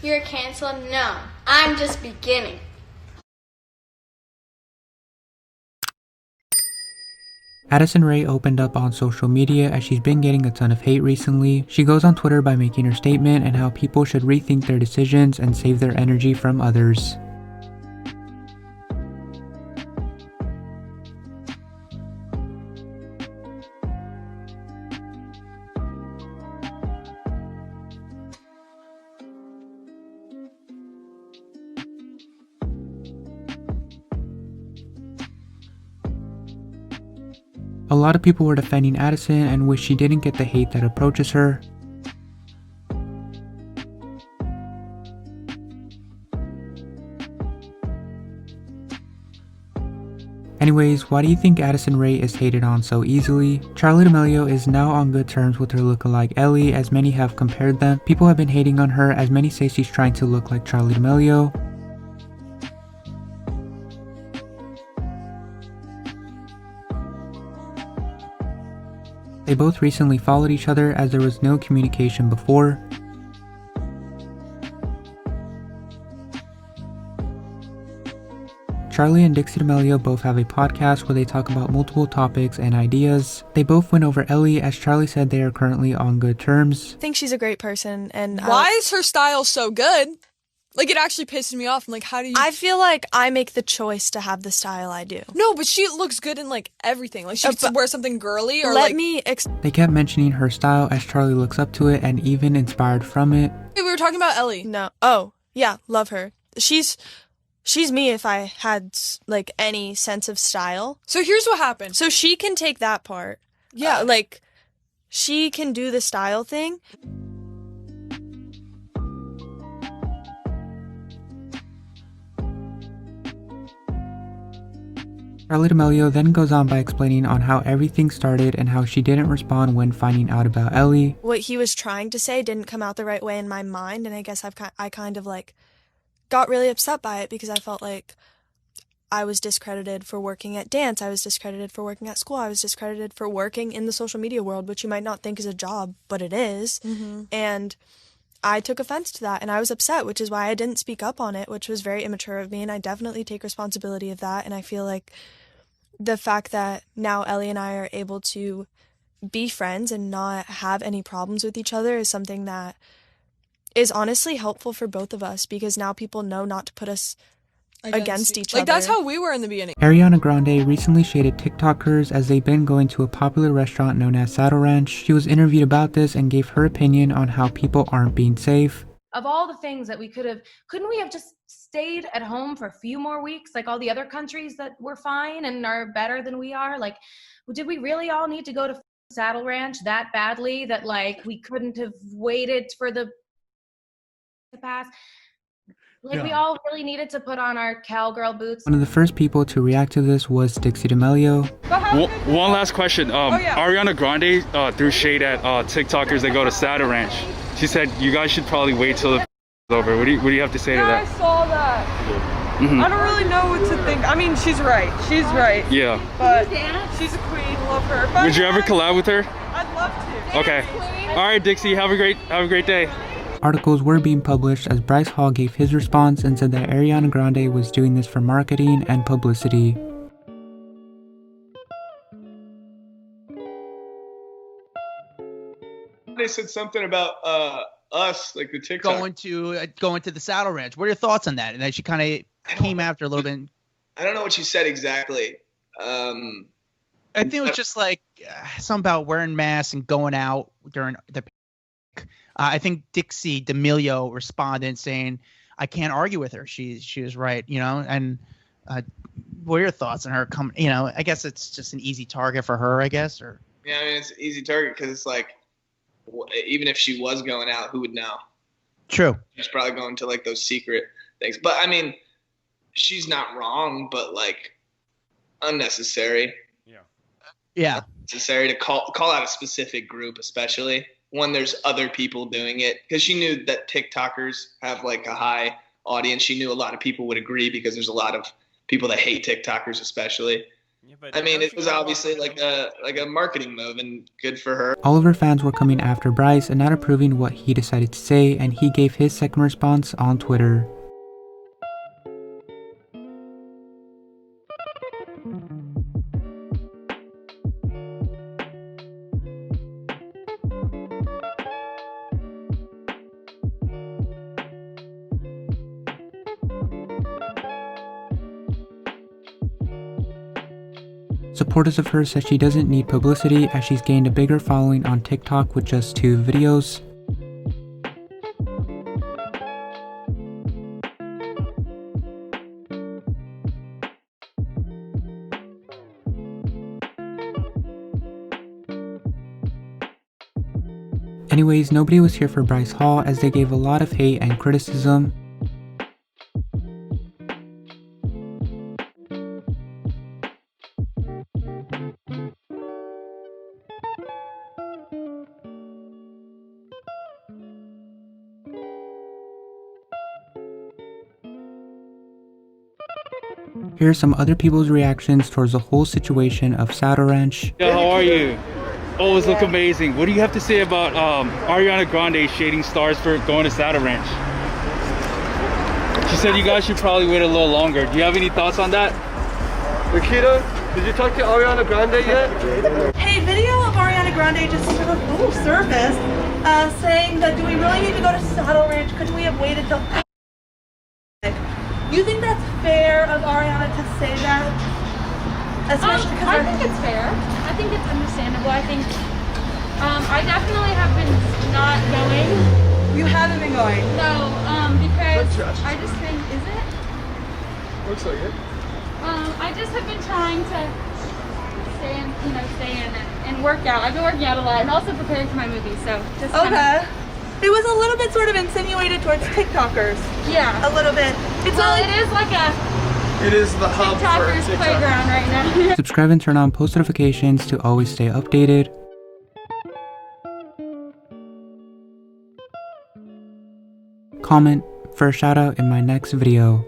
You're canceled? No, I'm just beginning. Addison Rae opened up on social media as she's been getting a ton of hate recently. She goes on Twitter by making her statement and how people should rethink their decisions and save their energy from others. A lot of people were defending Addison and wish she didn't get the hate that approaches her. Anyways, why do you think Addison Rae is hated on so easily? Charli D'Amelio is now on good terms with her lookalike Ellie, as many have compared them. People have been hating on her as many say she's trying to look like Charli D'Amelio. They both recently followed each other as there was no communication before. Charli and Dixie D'Amelio both have a podcast where they talk about multiple topics and ideas. They both went over Ellie as Charli said they are currently on good terms. I think she's a great person, and why is her style so good? Like, it actually pisses me off. I'm like, how do you... I feel like I make the choice to have the style I do. No, but she looks good in, like, everything. Like, she wears something girly or, They kept mentioning her style as Charli looks up to it and even inspired from it. Hey, we were talking about Ellie. No. Oh, yeah, love her. She's me if I had, like, any sense of style. So here's what happened. So she can take that part. Yeah. Like, she can do the style thing. Charli D'Amelio then goes on by explaining on how everything started and how she didn't respond when finding out about Ellie. What he was trying to say didn't come out the right way in my mind, and I guess I kind of like got really upset by it because I felt like I was discredited for working at dance, I was discredited for working at school, I was discredited for working in the social media world, which you might not think is a job, but it is. Mm-hmm. And I took offense to that, and I was upset, which is why I didn't speak up on it, which was very immature of me, and I definitely take responsibility of that. And I feel like the fact that now Ellie and I are able to be friends and not have any problems with each other is something that is honestly helpful for both of us, because now people know not to put us against each other. Like, that's how we were in the beginning. Ariana Grande recently shaded TikTokers as they've been going to a popular restaurant known as Saddle Ranch. She was interviewed about this and gave her opinion on how people aren't being safe. Of all the things that we couldn't we have just stayed at home for a few more weeks like all the other countries that were fine and are better than we are? Like, did we really all need to go to Saddle Ranch that badly that like we couldn't have waited for the to pass? Like, we all really needed to put on our cowgirl boots. One of the first people to react to this was Dixie D'Amelio. One last question. Ariana Grande threw shade at TikTokers that go to Saddle Ranch. She said you guys should probably wait till it's over. What do you have to say to that? I saw that. Mm-hmm. I don't really know what to think. I mean, she's right. She's right. Yeah. But she's a queen. Love her. But would you ever collab with her? I'd love to. Okay. All right, Dixie. Have a great day. Articles were being published as Bryce Hall gave his response and said that Ariana Grande was doing this for marketing and publicity. They said something about us, like the TikTok. Going to the Saddle Ranch. What are your thoughts on that? And then she kind of came after a little bit. I don't know what she said exactly. I think it was just like something about wearing masks and going out during the I think Dixie D'Amelio responded saying, I can't argue with her. She was right, you know, and what are your thoughts on her coming? You know, I guess it's just an easy target for her, I guess. Or yeah, I mean, it's an easy target because it's like, even if she was going out, who would know? True. She's probably going to like those secret things. But I mean, she's not wrong, but like unnecessary. Yeah. Unnecessary to call out a specific group, especially when there's other people doing it, because she knew that TikTokers have like a high audience. She knew a lot of people would agree because there's a lot of people that hate TikTokers, especially. I mean, it was obviously like a marketing move, and good for her. All of her fans were coming after Bryce and not approving what he decided to say, and he gave his second response on Twitter. Supporters of her said she doesn't need publicity as she's gained a bigger following on TikTok with just 2 videos. Anyways, nobody was here for Bryce Hall as they gave a lot of hate and criticism. Here are some other people's reactions towards the whole situation of Saddle Ranch. Yeah, how are you? Always look amazing. What do you have to say about Ariana Grande shading stars for going to Saddle Ranch? She said you guys should probably wait a little longer. Do you have any thoughts on that? Nikita, did you talk to Ariana Grande yet? Hey, video of Ariana Grande just sort of surfaced saying that do we really need to go to Saddle Ranch? Couldn't we have waited till... You think that's fair of Ariana to say that? Especially because I think it's fair. I think it's understandable. I think I definitely have been not going. You haven't been going? No, because I just think, is it? Looks like it. I just have been trying to stay in and work out. I've been working out a lot and also preparing for my movie, so just okay. It was a little bit sort of insinuated towards TikTokers. Yeah. A little bit. It is like it is the hub TikTokers for TikTok. playground right now. Subscribe and turn on post notifications to always stay updated. Comment for a shout out in my next video.